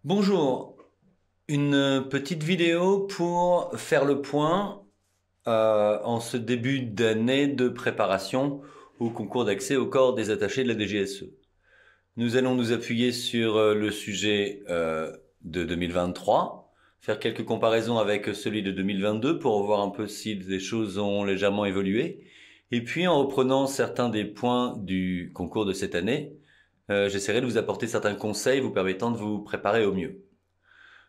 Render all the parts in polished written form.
Bonjour, une petite vidéo pour faire le point en ce début d'année de préparation au concours d'accès au corps des attachés de la DGSE. Nous allons nous appuyer sur le sujet de 2023, faire quelques comparaisons avec celui de 2022 pour voir un peu si les choses ont légèrement évolué. Et puis en reprenant certains des points du concours de cette année, j'essaierai de vous apporter certains conseils vous permettant de vous préparer au mieux.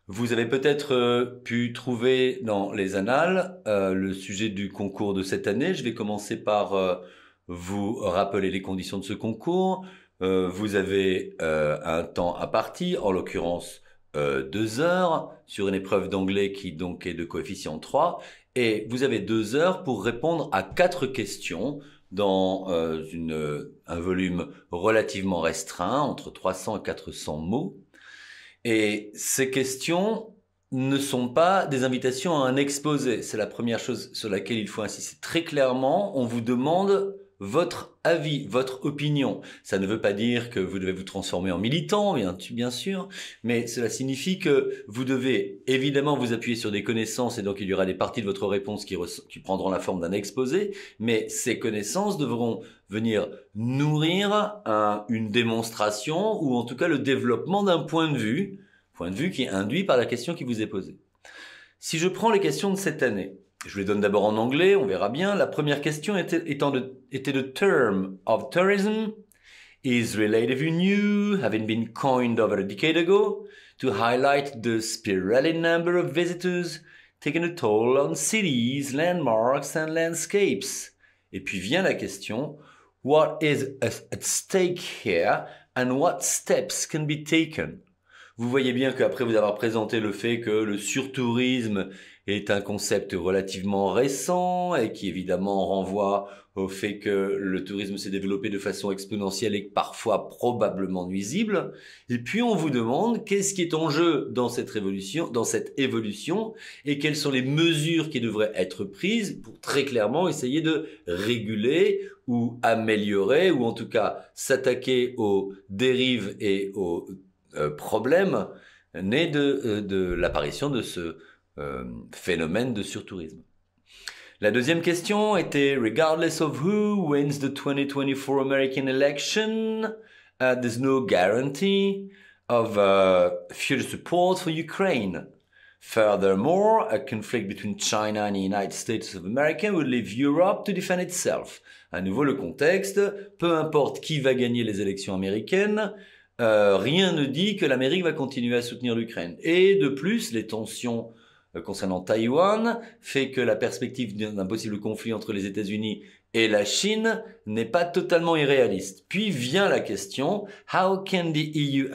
Vous avez peut-être pu trouver dans les annales le sujet du concours de cette année. Je vais commencer par vous rappeler les conditions de ce concours. Vous avez un temps imparti, en l'occurrence 2 heures, sur une épreuve d'anglais qui donc est de coefficient 3. Et vous avez 2 heures pour répondre à 4 questions dans un volume relativement restreint, entre 300 et 400 mots. Et ces questions ne sont pas des invitations à un exposé. C'est la première chose sur laquelle il faut insister très clairement. On vous demande votre avis, votre opinion. Ça ne veut pas dire que vous devez vous transformer en militant, bien sûr, mais cela signifie que vous devez évidemment vous appuyer sur des connaissances et donc il y aura des parties de votre réponse qui prendront la forme d'un exposé, mais ces connaissances devront venir nourrir une démonstration ou en tout cas le développement d'un point de vue qui est induit par la question qui vous est posée. Si je prends les questions de cette année, je vous les donne d'abord en anglais, on verra bien. La première question était the term of tourism is relatively new, having been coined over a decade ago, to highlight the spiraling number of visitors taking a toll on cities, landmarks and landscapes. Et puis vient la question, what is at stake here and what steps can be taken? Vous voyez bien qu'après vous avoir présenté le fait que le surtourisme est un concept relativement récent et qui évidemment renvoie au fait que le tourisme s'est développé de façon exponentielle et parfois probablement nuisible. Et puis on vous demande qu'est-ce qui est en jeu dans cette évolution et quelles sont les mesures qui devraient être prises pour très clairement essayer de réguler ou améliorer ou en tout cas s'attaquer aux dérives et aux problème né de l'apparition de ce phénomène de surtourisme. La deuxième question était regardless of who wins the 2024 American election, there's no guarantee of future support for Ukraine. Furthermore, a conflict between China and the United States of America would leave Europe to defend itself. À nouveau le contexte, peu importe qui va gagner les élections américaines, rien ne dit que l'Amérique va continuer à soutenir l'Ukraine. Et de plus, les tensions concernant Taïwan fait que la perspective d'un possible conflit entre les États-Unis et la Chine n'est pas totalement irréaliste. Puis vient la question, how can the EU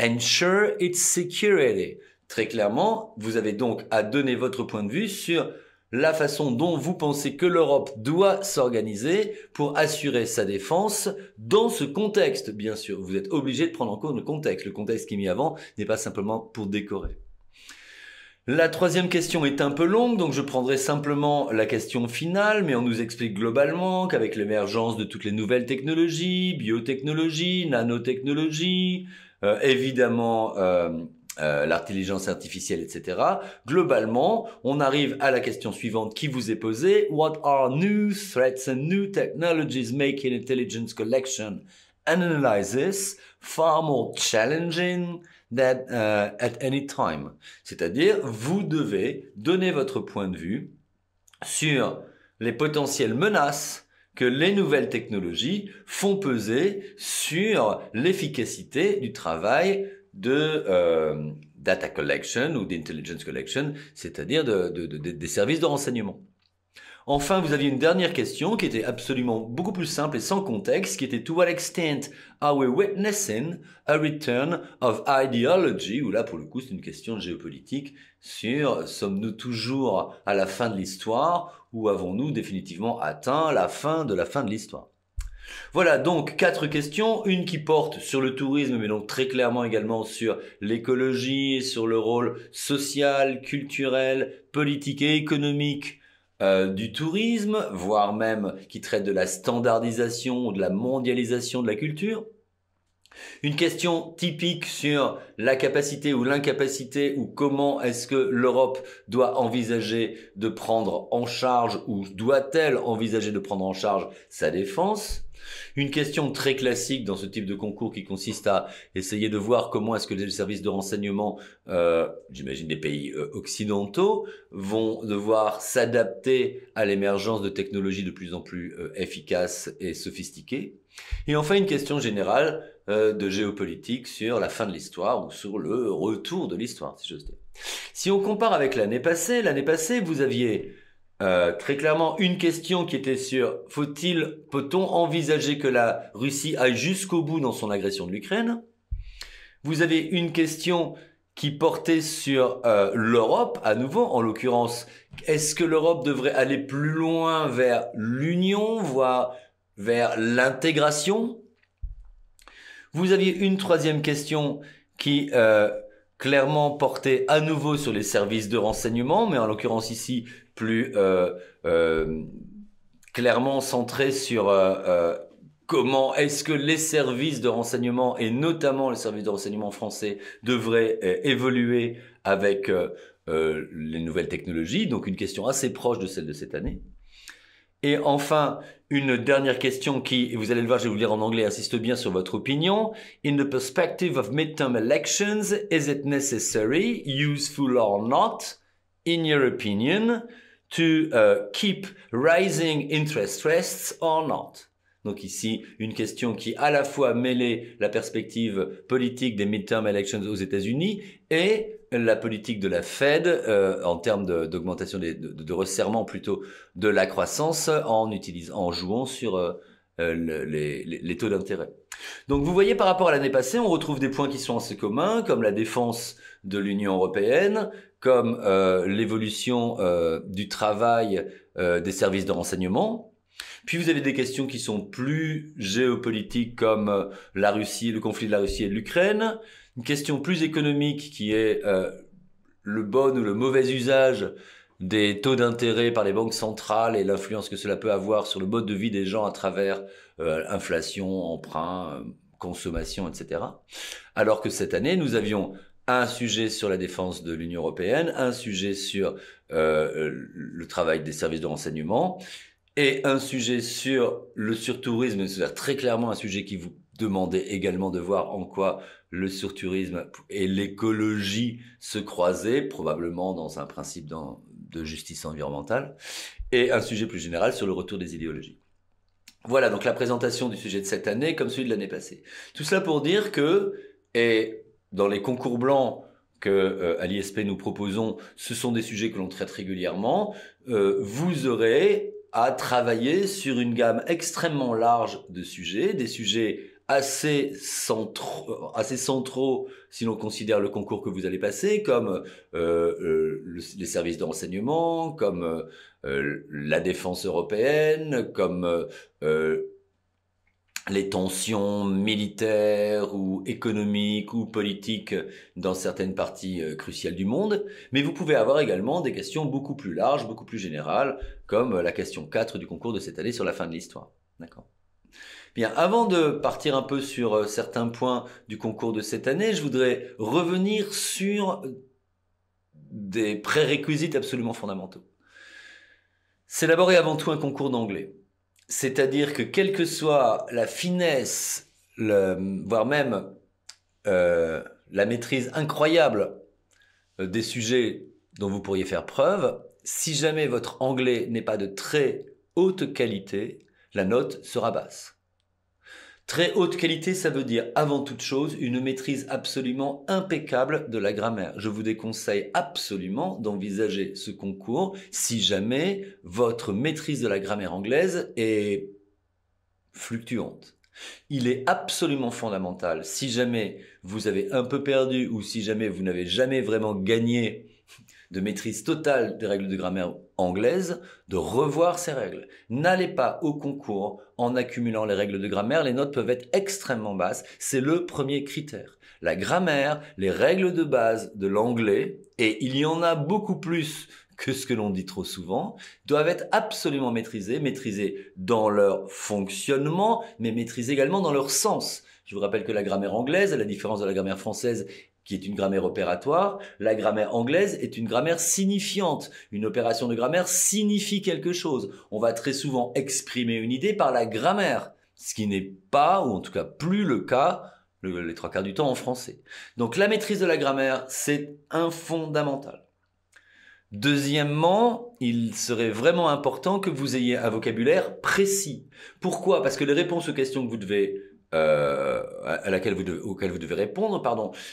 ensure its security? Très clairement, vous avez donc à donner votre point de vue sur la façon dont vous pensez que l'Europe doit s'organiser pour assurer sa défense dans ce contexte, bien sûr. Vous êtes obligé de prendre en compte le contexte. Le contexte qui est mis avant n'est pas simplement pour décorer. La troisième question est un peu longue, donc je prendrai simplement la question finale, mais on nous explique globalement qu'avec l'émergence de toutes les nouvelles technologies, biotechnologie, nanotechnologie, évidemment l'intelligence artificielle, etc. Globalement, on arrive à la question suivante qui vous est posée. What are new threats and new technologies making intelligence collection and analysis far more challenging than at any time? C'est-à-dire, vous devez donner votre point de vue sur les potentielles menaces que les nouvelles technologies font peser sur l'efficacité du travail de data collection ou d'intelligence collection, c'est-à-dire des services de renseignement. Enfin, vous aviez une dernière question qui était absolument beaucoup plus simple et sans contexte, qui était to what extent are we witnessing a return of ideology, où là pour le coup c'est une question géopolitique sur sommes-nous toujours à la fin de l'histoire ou avons-nous définitivement atteint la fin de l'histoire. Voilà donc 4 questions, une qui porte sur le tourisme mais donc très clairement également sur l'écologie, sur le rôle social, culturel, politique et économique du tourisme, voire même qui traite de la standardisation ou de la mondialisation de la culture. Une question typique sur la capacité ou l'incapacité ou comment est-ce que l'Europe doit envisager de prendre en charge ou doit-elle envisager de prendre en charge sa défense. Une question très classique dans ce type de concours qui consiste à essayer de voir comment est-ce que les services de renseignement, j'imagine des pays occidentaux, vont devoir s'adapter à l'émergence de technologies de plus en plus efficaces et sophistiquées. Et enfin une question générale de géopolitique sur la fin de l'histoire ou sur le retour de l'histoire, si j'ose dire. Si on compare avec l'année passée, vous aviez très clairement une question qui était sur peut-on envisager que la Russie aille jusqu'au bout dans son agression de l'Ukraine? Vous avez une question qui portait sur l'Europe, à nouveau, en l'occurrence, est-ce que l'Europe devrait aller plus loin vers l'union, voire vers l'intégration? Vous aviez une troisième question qui clairement portait à nouveau sur les services de renseignement, mais en l'occurrence ici plus clairement centrée sur comment est-ce que les services de renseignement, et notamment les services de renseignement français, devraient évoluer avec les nouvelles technologies. Donc une question assez proche de celle de cette année. Et enfin, une dernière question qui, et vous allez le voir, je vais vous le lire en anglais, insiste bien sur votre opinion. In the perspective of midterm elections, is it necessary, useful or not, in your opinion, to keep rising interest rates or not? Donc ici, une question qui à la fois mêlait la perspective politique des midterm elections aux États-Unis et la politique de la Fed en termes d'augmentation de resserrement plutôt de la croissance en jouant sur les taux d'intérêt. Donc vous voyez par rapport à l'année passée, on retrouve des points qui sont assez communs, comme la défense de l'Union européenne, comme l'évolution du travail des services de renseignement. Puis vous avez des questions qui sont plus géopolitiques comme la Russie, le conflit de la Russie et de l'Ukraine. Une question plus économique qui est le bon ou le mauvais usage des taux d'intérêt par les banques centrales et l'influence que cela peut avoir sur le mode de vie des gens à travers inflation, emprunt, consommation, etc. Alors que cette année, nous avions un sujet sur la défense de l'Union européenne, un sujet sur le travail des services de renseignement, et un sujet sur le surtourisme, c'est très clairement un sujet qui vous demandait également de voir en quoi le surtourisme et l'écologie se croisaient, probablement dans un principe de justice environnementale, et un sujet plus général sur le retour des idéologies. Voilà donc la présentation du sujet de cette année comme celui de l'année passée. Tout cela pour dire que, et dans les concours blancs que à l'ISP nous proposons, ce sont des sujets que l'on traite régulièrement, vous aurez à travailler sur une gamme extrêmement large de sujets, des sujets assez centraux si l'on considère le concours que vous allez passer, comme les services de renseignement, comme la défense européenne, comme les tensions militaires ou économiques ou politiques dans certaines parties cruciales du monde, mais vous pouvez avoir également des questions beaucoup plus larges, beaucoup plus générales, comme la question 4 du concours de cette année sur la fin de l'histoire. D'accord. Bien, avant de partir un peu sur certains points du concours de cette année, je voudrais revenir sur des prérequis absolument fondamentaux. C'est d'abord et avant tout un concours d'anglais. C'est-à-dire que quelle que soit la finesse, voire même la maîtrise incroyable des sujets dont vous pourriez faire preuve, si jamais votre anglais n'est pas de très haute qualité, la note sera basse. Très haute qualité, ça veut dire avant toute chose une maîtrise absolument impeccable de la grammaire. Je vous déconseille absolument d'envisager ce concours si jamais votre maîtrise de la grammaire anglaise est fluctuante. Il est absolument fondamental, si jamais vous avez un peu perdu ou si jamais vous n'avez jamais vraiment gagné de maîtrise totale des règles de grammaire anglaise, de revoir ces règles. N'allez pas au concours en accumulant les règles de grammaire, les notes peuvent être extrêmement basses, c'est le premier critère. La grammaire, les règles de base de l'anglais, et il y en a beaucoup plus que ce que l'on dit trop souvent, doivent être absolument maîtrisées dans leur fonctionnement, mais maîtrisées également dans leur sens. Je vous rappelle que la grammaire anglaise, à la différence de la grammaire française, qui est une grammaire opératoire, la grammaire anglaise est une grammaire signifiante. Une opération de grammaire signifie quelque chose. On va très souvent exprimer une idée par la grammaire, ce qui n'est pas, ou en tout cas plus le cas, les 3/4 du temps en français. Donc la maîtrise de la grammaire, c'est un fondamental. Deuxièmement, il serait vraiment important que vous ayez un vocabulaire précis. Pourquoi? Parce que les réponses aux questions que vous devez auxquelles vous devez répondre,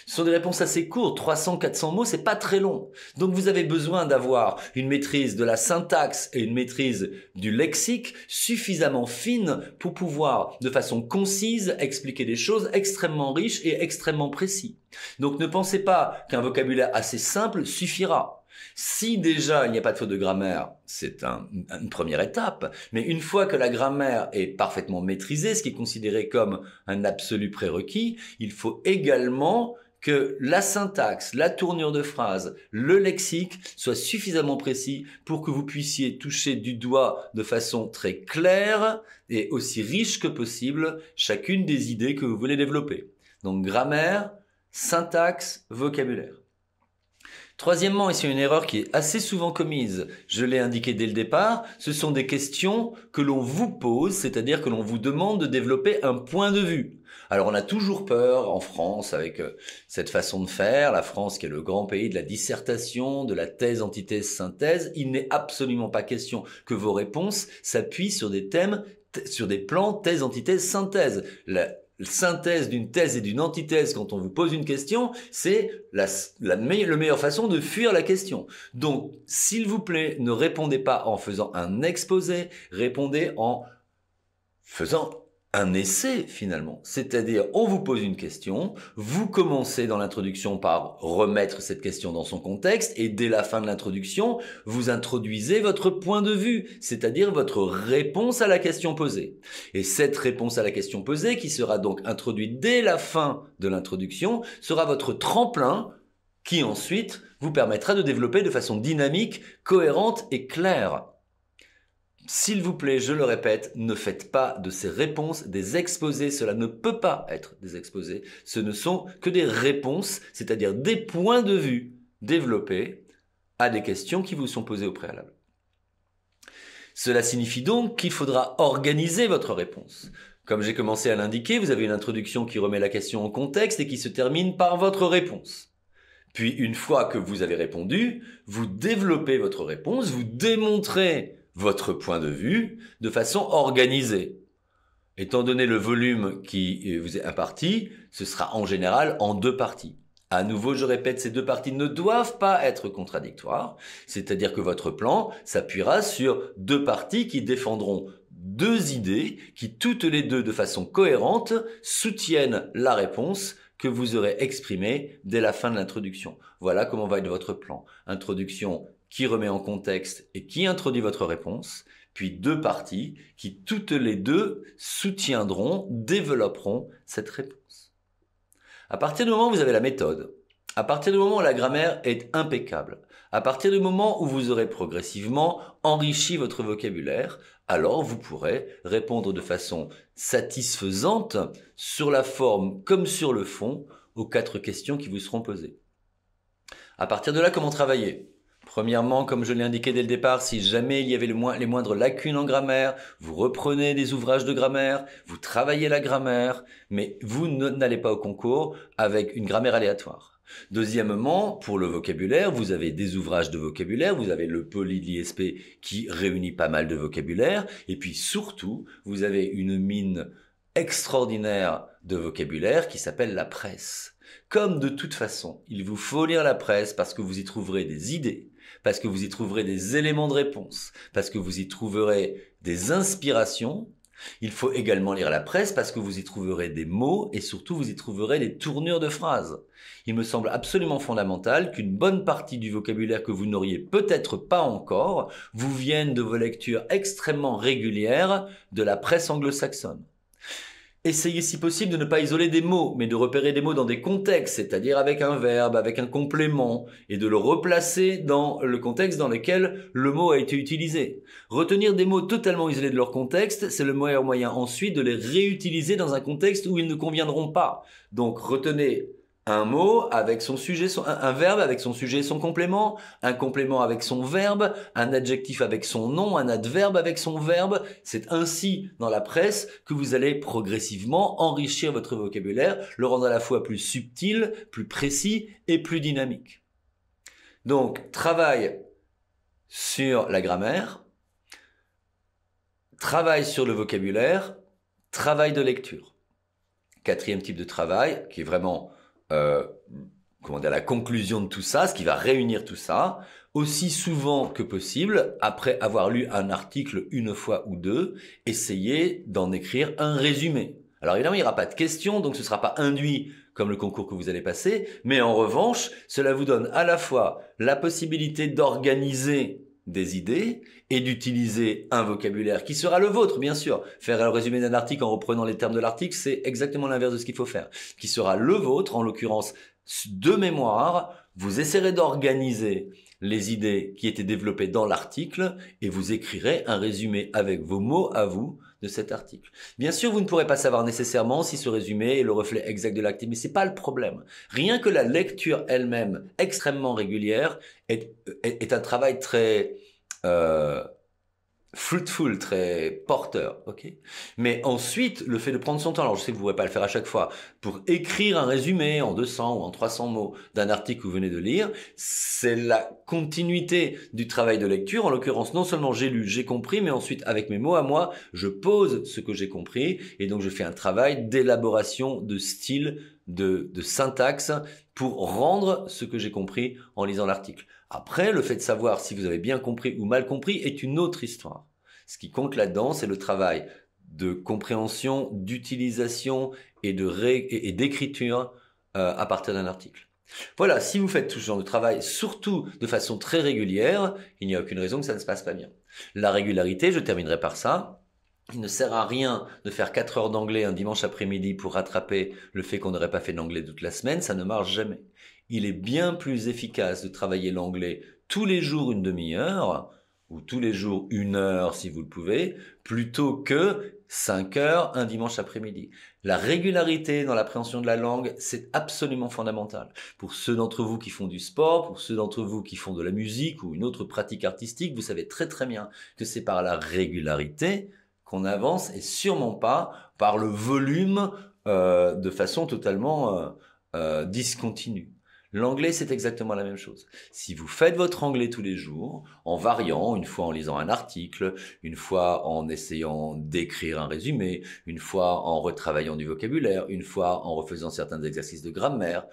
ce sont des réponses assez courtes, 300-400 mots, c'est pas très long. Donc vous avez besoin d'avoir une maîtrise de la syntaxe et une maîtrise du lexique suffisamment fine pour pouvoir, de façon concise, expliquer des choses extrêmement riches et extrêmement précis. Donc ne pensez pas qu'un vocabulaire assez simple suffira. Si déjà il n'y a pas de faute de grammaire, c'est une première étape, mais une fois que la grammaire est parfaitement maîtrisée, ce qui est considéré comme un absolu prérequis, il faut également que la syntaxe, la tournure de phrase, le lexique soient suffisamment précis pour que vous puissiez toucher du doigt de façon très claire et aussi riche que possible chacune des idées que vous voulez développer. Donc grammaire, syntaxe, vocabulaire. Troisièmement, ici une erreur qui est assez souvent commise, je l'ai indiqué dès le départ, ce sont des questions que l'on vous pose, c'est-à-dire que l'on vous demande de développer un point de vue. Alors on a toujours peur en France avec cette façon de faire, la France qui est le grand pays de la dissertation, de la thèse, antithèse, synthèse, il n'est absolument pas question que vos réponses s'appuient sur des thèmes, sur des plans thèse, antithèse, synthèse. La synthèse d'une thèse et d'une antithèse quand on vous pose une question, c'est la meilleure façon de fuir la question. Donc, s'il vous plaît, ne répondez pas en faisant un exposé, répondez en faisant un essai finalement. C'est-à-dire, on vous pose une question, vous commencez dans l'introduction par remettre cette question dans son contexte et dès la fin de l'introduction, vous introduisez votre point de vue, c'est-à-dire votre réponse à la question posée. Et cette réponse à la question posée, qui sera donc introduite dès la fin de l'introduction, sera votre tremplin qui ensuite vous permettra de développer de façon dynamique, cohérente et claire. S'il vous plaît, je le répète, ne faites pas de ces réponses des exposés. Cela ne peut pas être des exposés. Ce ne sont que des réponses, c'est-à-dire des points de vue développés à des questions qui vous sont posées au préalable. Cela signifie donc qu'il faudra organiser votre réponse. Comme j'ai commencé à l'indiquer, vous avez une introduction qui remet la question en contexte et qui se termine par votre réponse. Puis, une fois que vous avez répondu, vous développez votre réponse, vous démontrez votre point de vue de façon organisée. Étant donné le volume qui vous est imparti, ce sera en général en 2 parties. À nouveau, je répète, ces 2 parties ne doivent pas être contradictoires, c'est-à-dire que votre plan s'appuiera sur 2 parties qui défendront 2 idées qui, toutes les 2 de façon cohérente, soutiennent la réponse que vous aurez exprimée dès la fin de l'introduction. Voilà comment va être votre plan. Introduction qui remet en contexte et qui introduit votre réponse, puis 2 parties qui toutes les 2 soutiendront, développeront cette réponse. À partir du moment où vous avez la méthode, à partir du moment où la grammaire est impeccable, à partir du moment où vous aurez progressivement enrichi votre vocabulaire, alors vous pourrez répondre de façon satisfaisante sur la forme comme sur le fond aux 4 questions qui vous seront posées. À partir de là, comment travailler ? Premièrement, comme je l'ai indiqué dès le départ, si jamais il y avait les moindres lacunes en grammaire, vous reprenez des ouvrages de grammaire, vous travaillez la grammaire, mais vous n'allez pas au concours avec une grammaire aléatoire. Deuxièmement, pour le vocabulaire, vous avez des ouvrages de vocabulaire, vous avez le Poly de l'ISP qui réunit pas mal de vocabulaire, et puis surtout, vous avez une mine extraordinaire de vocabulaire qui s'appelle la presse. Comme de toute façon, il vous faut lire la presse parce que vous y trouverez des idées, parce que vous y trouverez des éléments de réponse, parce que vous y trouverez des inspirations. Il faut également lire la presse parce que vous y trouverez des mots et surtout vous y trouverez des tournures de phrases. Il me semble absolument fondamental qu'une bonne partie du vocabulaire que vous n'auriez peut-être pas encore vous vienne de vos lectures extrêmement régulières de la presse anglo-saxonne. Essayez si possible de ne pas isoler des mots, mais de repérer des mots dans des contextes, c'est-à-dire avec un verbe, avec un complément, et de le replacer dans le contexte dans lequel le mot a été utilisé. Retenir des mots totalement isolés de leur contexte, c'est le meilleur moyen ensuite de les réutiliser dans un contexte où ils ne conviendront pas. Donc retenez un mot avec son sujet, un verbe avec son sujet et son complément, un complément avec son verbe, un adjectif avec son nom, un adverbe avec son verbe. C'est ainsi dans la presse que vous allez progressivement enrichir votre vocabulaire, le rendre à la fois plus subtil, plus précis et plus dynamique. Donc, travail sur la grammaire, travail sur le vocabulaire, travail de lecture. Quatrième type de travail, qui est vraiment la conclusion de tout ça, ce qui va réunir tout ça, aussi souvent que possible, après avoir lu un article une fois ou deux, essayez d'en écrire un résumé. Alors évidemment, il n'y aura pas de questions, donc ce ne sera pas induit comme le concours que vous allez passer, mais en revanche, cela vous donne à la fois la possibilité d'organiser des idées et d'utiliser un vocabulaire qui sera le vôtre, bien sûr. Faire un résumé d'un article en reprenant les termes de l'article, c'est exactement l'inverse de ce qu'il faut faire. Qui sera le vôtre, en l'occurrence de mémoire. Vous essaierez d'organiser les idées qui étaient développées dans l'article et vous écrirez un résumé avec vos mots à vous de cet article. Bien sûr, vous ne pourrez pas savoir nécessairement si ce résumé est le reflet exact de l'article, mais c'est pas le problème. Rien que la lecture elle-même, extrêmement régulière, est un travail très fruitful, très porteur, ok. Mais ensuite, le fait de prendre son temps, alors je sais que vous ne pourrez pas le faire à chaque fois, pour écrire un résumé en 200 ou en 300 mots d'un article que vous venez de lire, c'est la continuité du travail de lecture. En l'occurrence, non seulement j'ai lu, j'ai compris, mais ensuite, avec mes mots à moi, je pose ce que j'ai compris, et donc je fais un travail d'élaboration de style, de syntaxe, pour rendre ce que j'ai compris en lisant l'article. Après, le fait de savoir si vous avez bien compris ou mal compris est une autre histoire. Ce qui compte là-dedans, c'est le travail de compréhension, d'utilisation et d'écriture à partir d'un article. Voilà, si vous faites tout ce genre de travail, surtout de façon très régulière, il n'y a aucune raison que ça ne se passe pas bien. La régularité, je terminerai par ça. Il ne sert à rien de faire 4 heures d'anglais un dimanche après-midi pour rattraper le fait qu'on n'aurait pas fait d'anglais toute la semaine, ça ne marche jamais. Il est bien plus efficace de travailler l'anglais tous les jours une demi-heure, ou tous les jours 1 heure si vous le pouvez, plutôt que 5 heures un dimanche après-midi. La régularité dans l'appréhension de la langue, c'est absolument fondamental. Pour ceux d'entre vous qui font du sport, pour ceux d'entre vous qui font de la musique ou une autre pratique artistique, vous savez très très bien que c'est par la régularité qu'on avance et sûrement pas par le volume de façon totalement discontinue. L'anglais, c'est exactement la même chose. Si vous faites votre anglais tous les jours, en variant, une fois en lisant un article, une fois en essayant d'écrire un résumé, une fois en retravaillant du vocabulaire, une fois en refaisant certains exercices de grammaire,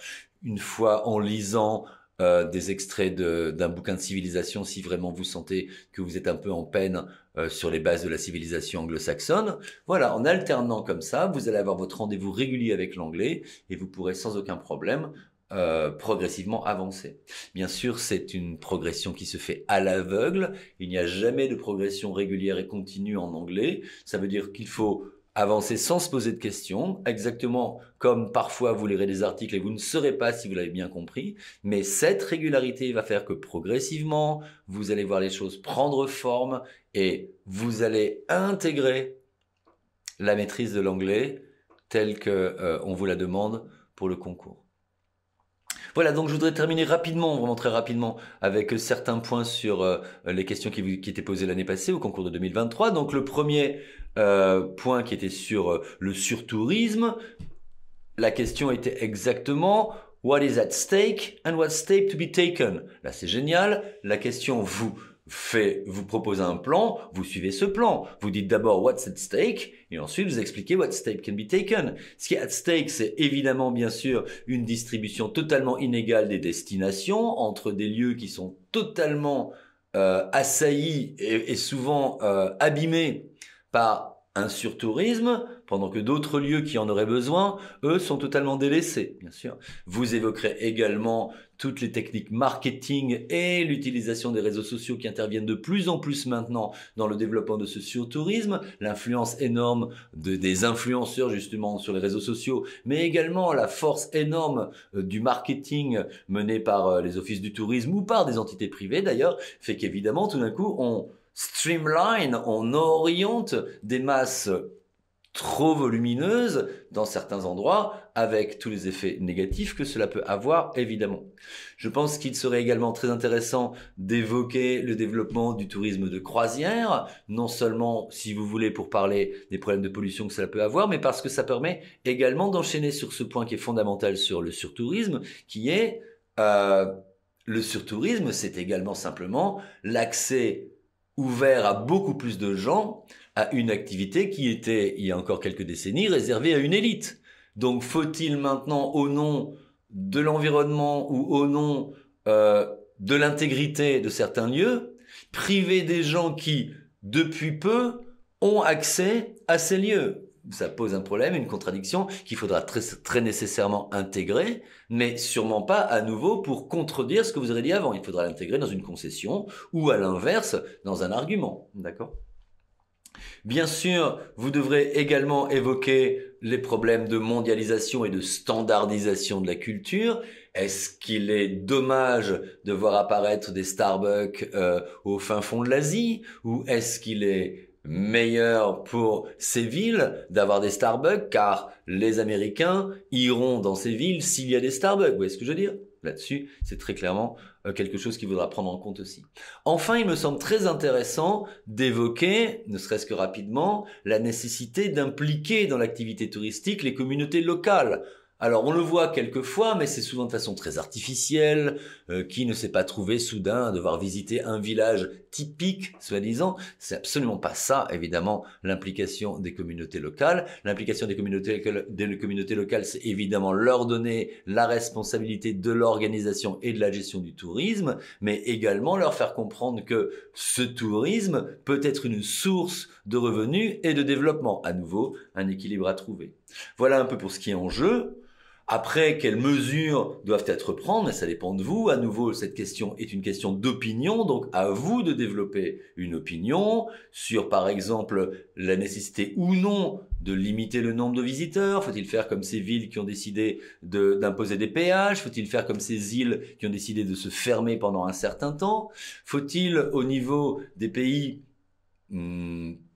une fois en lisant des extraits d'un bouquin de civilisation si vraiment vous sentez que vous êtes un peu en peine sur les bases de la civilisation anglo-saxonne. Voilà, en alternant comme ça, vous allez avoir votre rendez-vous régulier avec l'anglais et vous pourrez sans aucun problème progressivement avancer. Bien sûr, c'est une progression qui se fait à l'aveugle. Il n'y a jamais de progression régulière et continue en anglais. Ça veut dire qu'il faut avancer sans se poser de questions, exactement comme parfois vous lirez des articles et vous ne saurez pas si vous l'avez bien compris, mais cette régularité va faire que progressivement, vous allez voir les choses prendre forme et vous allez intégrer la maîtrise de l'anglais telle qu'on vous la demande pour le concours. Voilà, donc je voudrais terminer rapidement, vraiment très rapidement, avec certains points sur les questions qui étaient posées l'année passée au concours de 2023. Donc le premier point qui était sur le surtourisme, la question était exactement « What is at stake and what's stake to be taken ?» Là, c'est génial. La question vous propose un plan, vous suivez ce plan. Vous dites d'abord what's at stake et ensuite vous expliquez what stake can be taken. Ce qui est at stake, c'est évidemment bien sûr une distribution totalement inégale des destinations entre des lieux qui sont totalement assaillis et souvent abîmés par un surtourisme, pendant que d'autres lieux qui en auraient besoin, eux, sont totalement délaissés, bien sûr. Vous évoquerez également toutes les techniques marketing et l'utilisation des réseaux sociaux qui interviennent de plus en plus maintenant dans le développement de ce surtourisme, l'influence énorme des influenceurs justement sur les réseaux sociaux, mais également la force énorme du marketing mené par les offices du tourisme ou par des entités privées d'ailleurs, fait qu'évidemment tout d'un coup on streamline, on oriente des masses trop volumineuse dans certains endroits, avec tous les effets négatifs que cela peut avoir, évidemment. Je pense qu'il serait également très intéressant d'évoquer le développement du tourisme de croisière, non seulement, si vous voulez, pour parler des problèmes de pollution que cela peut avoir, mais parce que ça permet également d'enchaîner sur ce point qui est fondamental sur le surtourisme, qui est le surtourisme, c'est également simplement l'accès ouvert à beaucoup plus de gens à une activité qui était, il y a encore quelques décennies, réservée à une élite. Donc faut-il maintenant, au nom de l'environnement ou au nom de l'intégrité de certains lieux, priver des gens qui, depuis peu, ont accès à ces lieux? Ça pose un problème, une contradiction qu'il faudra très nécessairement intégrer, mais sûrement pas à nouveau pour contredire ce que vous aurez dit avant. Il faudra l'intégrer dans une concession ou à l'inverse, dans un argument. D'accord ? Bien sûr, vous devrez également évoquer les problèmes de mondialisation et de standardisation de la culture. Est-ce qu'il est dommage de voir apparaître des Starbucks au fin fond de l'Asie, ou est-ce qu'il est meilleur pour ces villes d'avoir des Starbucks car les Américains iront dans ces villes s'il y a des Starbucks? Vous voyez ce que je veux dire? Là-dessus, c'est très clairement quelque chose qu'il faudra prendre en compte aussi. Enfin, il me semble très intéressant d'évoquer, ne serait-ce que rapidement, la nécessité d'impliquer dans l'activité touristique les communautés locales. Alors, on le voit quelquefois, mais c'est souvent de façon très artificielle. Qui ne s'est pas trouvé soudain à devoir visiter un village typique, soi-disant? C'est absolument pas ça, évidemment, l'implication des communautés locales. L'implication des communautés locales, c'est évidemment leur donner la responsabilité de l'organisation et de la gestion du tourisme, mais également leur faire comprendre que ce tourisme peut être une source de revenus et de développement. À nouveau, un équilibre à trouver. Voilà un peu pour ce qui est en jeu. Après, quelles mesures doivent être prises? Mais ça dépend de vous. À nouveau, cette question est une question d'opinion, donc à vous de développer une opinion sur, par exemple, la nécessité ou non de limiter le nombre de visiteurs. Faut-il faire comme ces villes qui ont décidé d'imposer des péages? Faut-il faire comme ces îles qui ont décidé de se fermer pendant un certain temps? Faut-il, au niveau des pays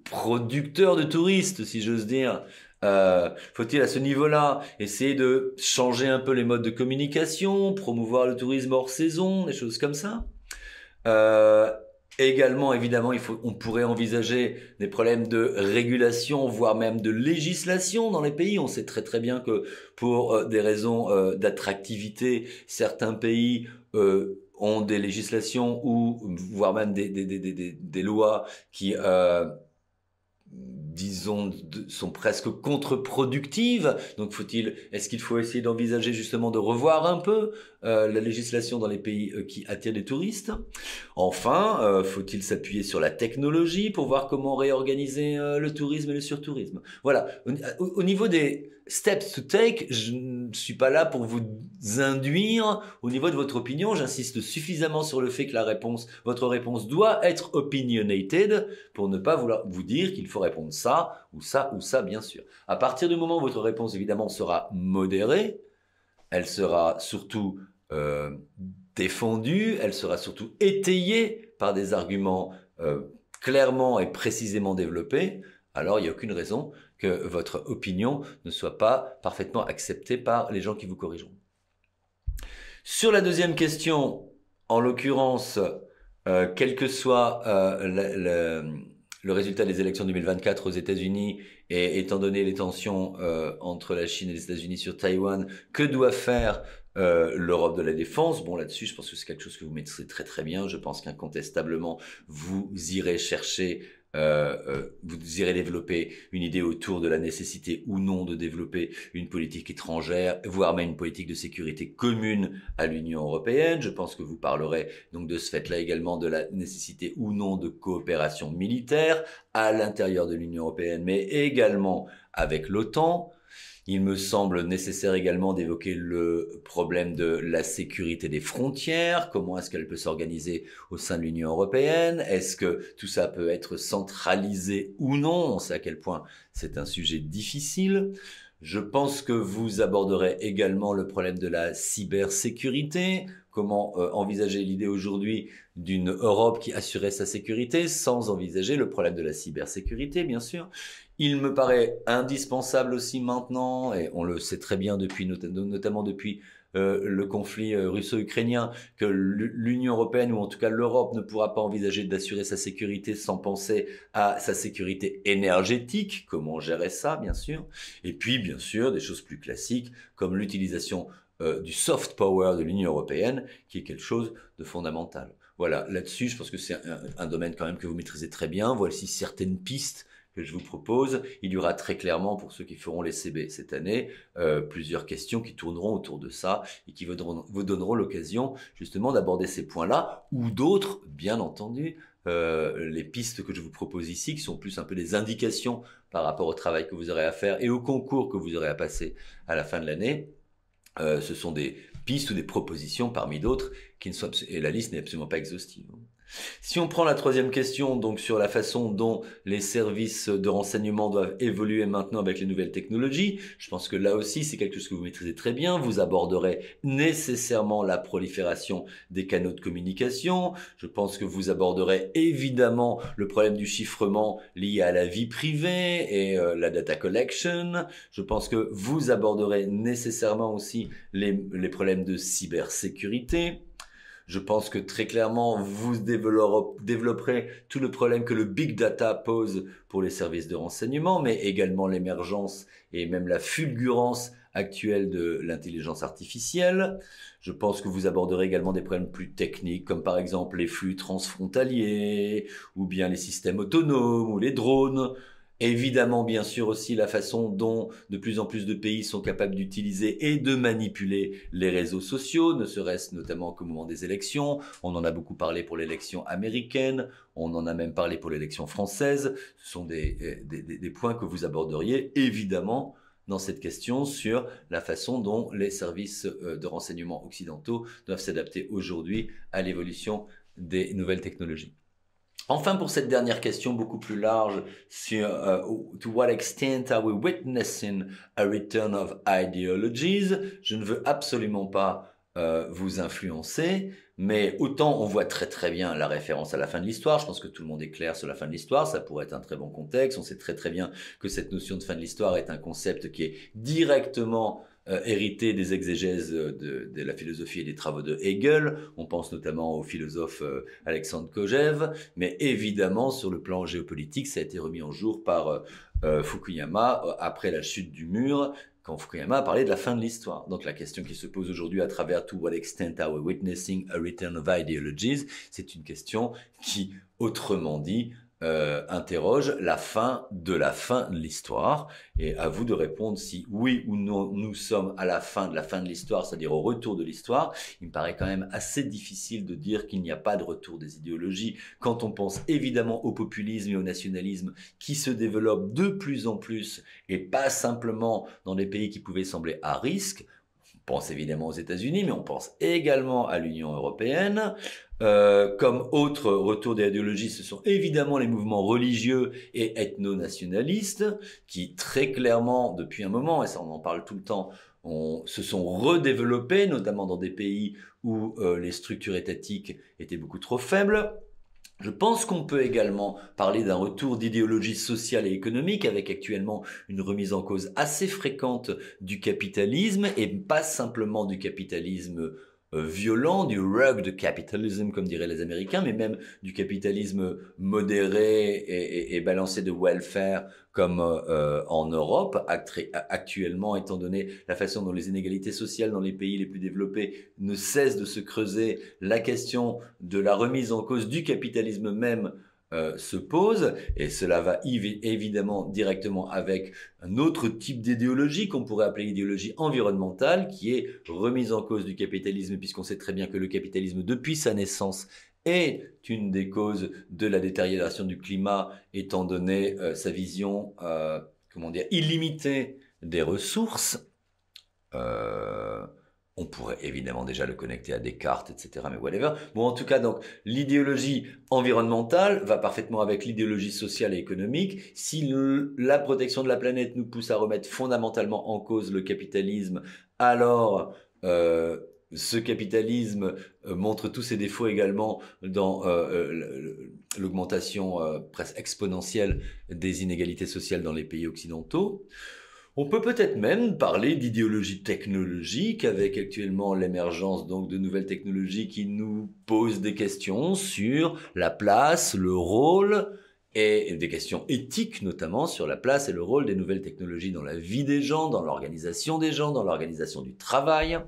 producteurs de touristes, si j'ose dire, faut-il à ce niveau-là essayer de changer un peu les modes de communication, promouvoir le tourisme hors saison, des choses comme ça? Également, évidemment, on pourrait envisager des problèmes de régulation, voire même de législation dans les pays. On sait très très bien que pour des raisons d'attractivité, certains pays ont des législations ou voire même des lois qui disons, sont presque contre-productives. Donc est-ce qu'il faut essayer d'envisager justement de revoir un peu la législation dans les pays qui attirent les touristes? Enfin, faut-il s'appuyer sur la technologie pour voir comment réorganiser le tourisme et le surtourisme? Voilà. Au niveau des steps to take, je ne suis pas là pour vous induire au niveau de votre opinion. J'insiste suffisamment sur le fait que votre réponse doit être opinionated pour ne pas vous dire qu'il faut répondre ça ou ça ou ça, bien sûr. À partir du moment où votre réponse, évidemment, sera modérée, elle sera surtout défendue, elle sera surtout étayée par des arguments clairement et précisément développés, alors il n'y a aucune raison que votre opinion ne soit pas parfaitement acceptée par les gens qui vous corrigeront. Sur la deuxième question, en l'occurrence, quel que soit le résultat des élections 2024 aux États-Unis, et étant donné les tensions entre la Chine et les États-Unis sur Taïwan, que doit faire l'Europe de la défense? Bon, là-dessus, je pense que c'est quelque chose que vous maîtrisez très très bien. Je pense qu'incontestablement, vous irez chercher Vous irez développer une idée autour de la nécessité ou non de développer une politique étrangère, voire même une politique de sécurité commune à l'Union européenne. Je pense que vous parlerez donc de ce fait-là également de la nécessité ou non de coopération militaire à l'intérieur de l'Union européenne, mais également avec l'OTAN. Il me semble nécessaire également d'évoquer le problème de la sécurité des frontières. Comment est-ce qu'elle peut s'organiser au sein de l'Union européenne? Est-ce que tout ça peut être centralisé ou non? On sait à quel point c'est un sujet difficile. Je pense que vous aborderez également le problème de la cybersécurité. Comment envisager l'idée aujourd'hui d'une Europe qui assurait sa sécurité sans envisager le problème de la cybersécurité, bien sûr. Il me paraît indispensable aussi maintenant, et on le sait très bien depuis, notamment depuis le conflit russo-ukrainien, que l'Union européenne, ou en tout cas l'Europe, ne pourra pas envisager d'assurer sa sécurité sans penser à sa sécurité énergétique, comment gérer ça, bien sûr. Et puis, bien sûr, des choses plus classiques, comme l'utilisation du soft power de l'Union européenne, qui est quelque chose de fondamental. Voilà, là-dessus, je pense que c'est un domaine quand même que vous maîtrisez très bien. Voici certaines pistes que je vous propose. Il y aura très clairement, pour ceux qui feront les CB cette année, plusieurs questions qui tourneront autour de ça et qui vous donneront l'occasion justement d'aborder ces points-là ou d'autres, bien entendu. Les pistes que je vous propose ici, qui sont plus un peu des indications par rapport au travail que vous aurez à faire et au concours que vous aurez à passer à la fin de l'année. Ce sont des pistes ou des propositions parmi d'autres et la liste n'est absolument pas exhaustive. Si on prend la troisième question, donc sur la façon dont les services de renseignement doivent évoluer maintenant avec les nouvelles technologies, je pense que là aussi c'est quelque chose que vous maîtrisez très bien. Vous aborderez nécessairement la prolifération des canaux de communication. Je pense que vous aborderez évidemment le problème du chiffrement lié à la vie privée et la data collection. Je pense que vous aborderez nécessairement aussi les problèmes de cybersécurité. Je pense que très clairement, vous développerez tout le problème que le big data pose pour les services de renseignement, mais également l'émergence et même la fulgurance actuelle de l'intelligence artificielle. Je pense que vous aborderez également des problèmes plus techniques, comme par exemple les flux transfrontaliers, ou bien les systèmes autonomes, ou les drones. Évidemment, bien sûr aussi la façon dont de plus en plus de pays sont capables d'utiliser et de manipuler les réseaux sociaux, ne serait-ce notamment qu'au moment des élections. On en a beaucoup parlé pour l'élection américaine, on en a même parlé pour l'élection française. Ce sont des points que vous aborderiez évidemment dans cette question sur la façon dont les services de renseignement occidentaux doivent s'adapter aujourd'hui à l'évolution des nouvelles technologies. Enfin, pour cette dernière question beaucoup plus large sur to what extent are we witnessing a return of ideologies, je ne veux absolument pas vous influencer, mais autant on voit très très bien la référence à la fin de l'histoire, je pense que tout le monde est clair sur la fin de l'histoire, ça pourrait être un très bon contexte, on sait très très bien que cette notion de fin de l'histoire est un concept qui est directement hérité des exégèses de la philosophie et des travaux de Hegel. On pense notamment au philosophe Alexandre Kojève, mais évidemment, sur le plan géopolitique, ça a été remis en jour par Fukuyama après la chute du mur, quand Fukuyama a parlé de la fin de l'histoire. Donc la question qui se pose aujourd'hui à travers To what extent are we witnessing a return of ideologies, c'est une question qui, autrement dit, interroge la fin de l'histoire, et à vous de répondre si oui ou non nous sommes à la fin de l'histoire, c'est-à-dire au retour de l'histoire. Il me paraît quand même assez difficile de dire qu'il n'y a pas de retour des idéologies quand on pense évidemment au populisme et au nationalisme qui se développent de plus en plus et pas simplement dans des pays qui pouvaient sembler à risque. On pense évidemment aux États-Unis, mais on pense également à l'Union européenne. Comme autre retour des idéologies, ce sont évidemment les mouvements religieux et ethno-nationalistes qui très clairement, depuis un moment, et ça on en parle tout le temps, se sont redéveloppés, notamment dans des pays où les structures étatiques étaient beaucoup trop faibles. Je pense qu'on peut également parler d'un retour d'idéologie sociale et économique avec actuellement une remise en cause assez fréquente du capitalisme et pas simplement du capitalisme violent, du rugged capitalism comme diraient les Américains, mais même du capitalisme modéré et balancé de welfare comme en Europe actuellement, étant donné la façon dont les inégalités sociales dans les pays les plus développés ne cessent de se creuser, la question de la remise en cause du capitalisme même se pose, et cela va évidemment directement avec un autre type d'idéologie qu'on pourrait appeler idéologie environnementale, qui est remise en cause du capitalisme, puisqu'on sait très bien que le capitalisme, depuis sa naissance, est une des causes de la détérioration du climat, étant donné sa vision, comment dire, illimitée des ressources. On pourrait évidemment déjà le connecter à Descartes, etc. Mais whatever. Bon, en tout cas, donc, l'idéologie environnementale va parfaitement avec l'idéologie sociale et économique. Si la protection de la planète nous pousse à remettre fondamentalement en cause le capitalisme, alors ce capitalisme montre tous ses défauts également dans l'augmentation presque exponentielle des inégalités sociales dans les pays occidentaux. On peut peut-être même parler d'idéologie technologique avec actuellement l'émergence donc de nouvelles technologies qui nous posent des questions sur la place, le rôle et des questions éthiques notamment sur la place et le rôle des nouvelles technologies dans la vie des gens, dans l'organisation des gens, dans l'organisation du travail.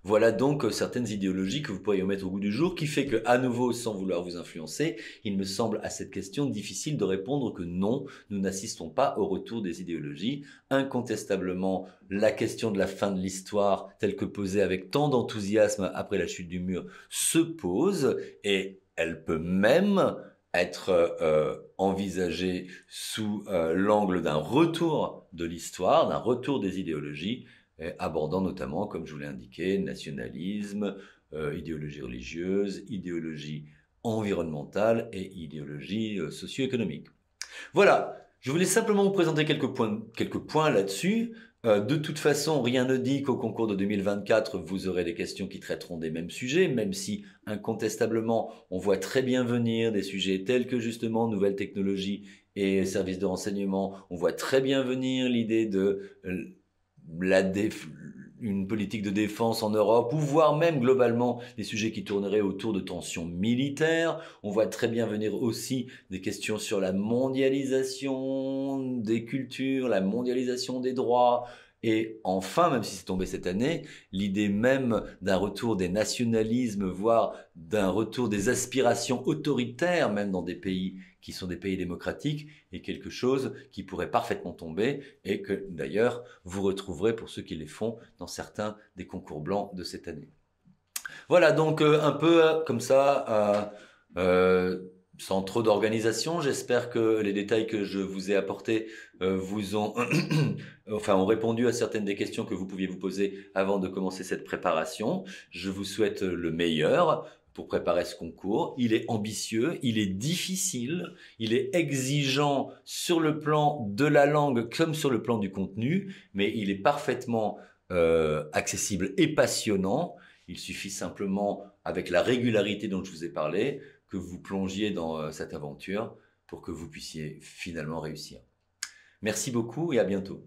Voilà donc certaines idéologies que vous pourriez mettre au goût du jour, qui fait que, à nouveau, sans vouloir vous influencer, il me semble à cette question difficile de répondre que non, nous n'assistons pas au retour des idéologies. Incontestablement, la question de la fin de l'histoire, telle que posée avec tant d'enthousiasme après la chute du mur, se pose, et elle peut même être envisagée sous l'angle d'un retour de l'histoire, d'un retour des idéologies, abordant notamment, comme je vous l'ai indiqué, nationalisme, idéologie religieuse, idéologie environnementale et idéologie socio-économique. Voilà, je voulais simplement vous présenter quelques points là-dessus. De toute façon, rien ne dit qu'au concours de 2024, vous aurez des questions qui traiteront des mêmes sujets, même si incontestablement, on voit très bien venir des sujets tels que justement nouvelles technologies et services de renseignement. On voit très bien venir l'idée de une politique de défense en Europe, ou voire même globalement des sujets qui tourneraient autour de tensions militaires. On voit très bien venir aussi des questions sur la mondialisation des cultures, la mondialisation des droits. Et enfin, même si c'est tombé cette année, l'idée même d'un retour des nationalismes, voire d'un retour des aspirations autoritaires, même dans des pays qui sont des pays démocratiques, est quelque chose qui pourrait parfaitement tomber et que d'ailleurs vous retrouverez pour ceux qui les font dans certains des concours blancs de cette année. Voilà donc un peu comme ça, sans trop d'organisation. J'espère que les détails que je vous ai apportés vous ont, ont répondu à certaines des questions que vous pouviez vous poser avant de commencer cette préparation. Je vous souhaite le meilleur pour préparer ce concours. Il est ambitieux, il est difficile, il est exigeant sur le plan de la langue comme sur le plan du contenu, mais il est parfaitement accessible et passionnant. Il suffit simplement, avec la régularité dont je vous ai parlé, que vous plongiez dans cette aventure pour que vous puissiez finalement réussir. Merci beaucoup et à bientôt.